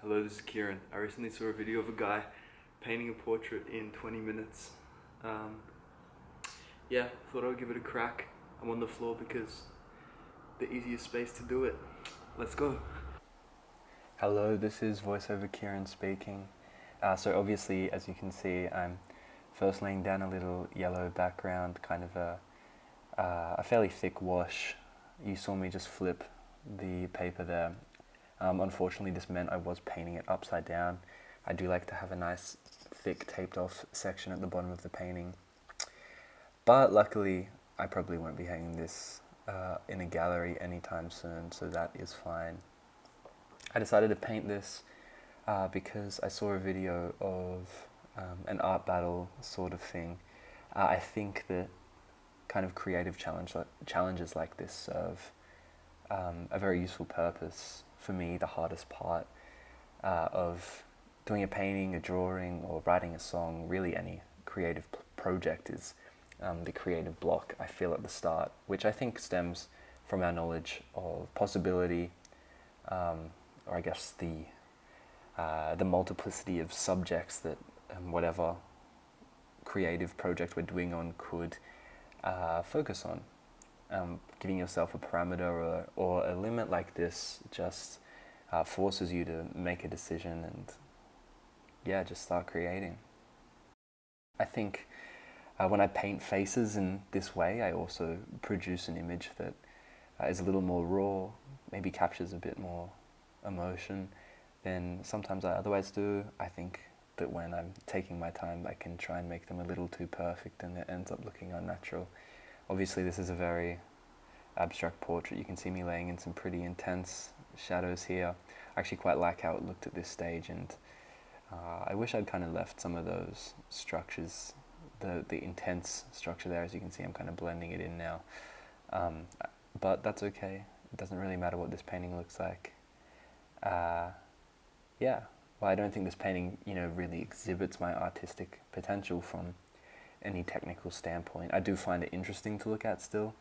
Hello, this is Ciarán. I recently saw a video of a guy painting a portrait in 20 minutes. Um, yeah, thought I would give it a crack. I'm on the floor because the easiest space to do it. Let's go. Hello, this is voiceover Ciarán speaking. So obviously, as you can see, I'm first laying down a little yellow background, kind of a fairly thick wash. You saw me just flip the paper there. Unfortunately, this meant I was painting it upside down. I do like to have a nice, thick, taped off section at the bottom of the painting. But luckily, I probably won't be hanging this in a gallery anytime soon, so that is fine. I decided to paint this because I saw a video of an art battle sort of thing. I think that kind of creative challenges like this serve a very useful purpose. For me, the hardest part of doing a painting, a drawing, or writing a song, really any creative project is the creative block I feel at the start, which I think stems from our knowledge of possibility, or I guess the multiplicity of subjects that whatever creative project we're doing on could focus on. Giving yourself a parameter or a limit like this just forces you to make a decision and just start creating. I think when I paint faces in this way, I also produce an image that is a little more raw, maybe captures a bit more emotion than sometimes I otherwise do. I think that when I'm taking my time, I can try and make them a little too perfect and it ends up looking unnatural. Obviously, this is a very abstract portrait. You can see me laying in some pretty intense shadows here. I actually quite like how it looked at this stage, and I wish I'd kind of left some of those structures, the intense structure there. As you can see, I'm kind of blending it in now. But that's okay. It doesn't really matter what this painting looks like. Well, I don't think this painting, really exhibits my artistic potential from any technical standpoint. I do find it interesting to look at still,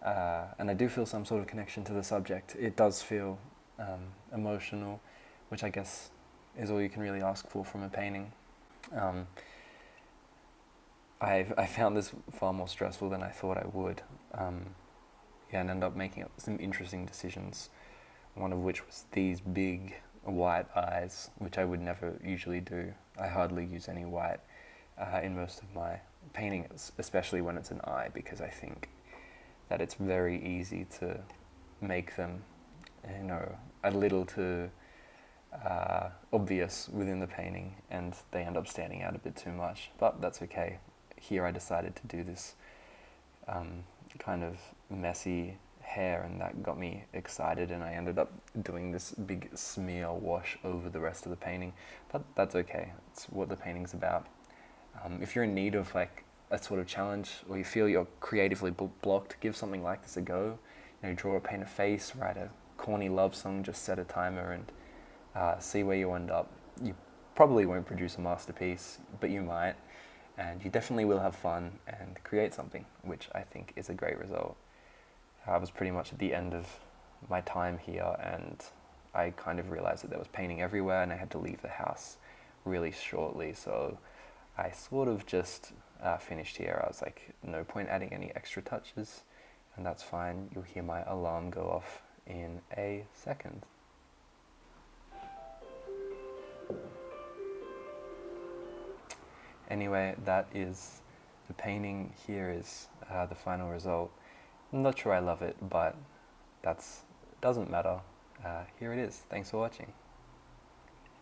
and I do feel some sort of connection to the subject. It does feel emotional, which I guess is all you can really ask for from a painting. I found this far more stressful than I thought I would, and ended up making some interesting decisions, one of which was these big white eyes, which I would never usually do. I hardly use any white in most of my paintings, especially when it's an eye, because I think that it's very easy to make them, a little too obvious within the painting, and they end up standing out a bit too much. But that's okay. Here I decided to do this kind of messy hair, and that got me excited, and I ended up doing this big smear wash over the rest of the painting. But that's okay. It's what the painting's about. If you're in need of like a sort of challenge, or you feel you're creatively blocked, give something like this a go. Draw or paint a face, write a corny love song, just set a timer and see where you end up. You probably won't produce a masterpiece, but you might, and you definitely will have fun and create something, which I think is a great result. I was pretty much at the end of my time here, and I kind of realized that there was painting everywhere, and I had to leave the house really shortly, so I sort of just finished here. I was like, no point adding any extra touches, and that's fine. You'll hear my alarm go off in a second. Anyway, that is the painting. Here is the final result. I'm not sure I love it, but that doesn't matter. Here it is. Thanks for watching.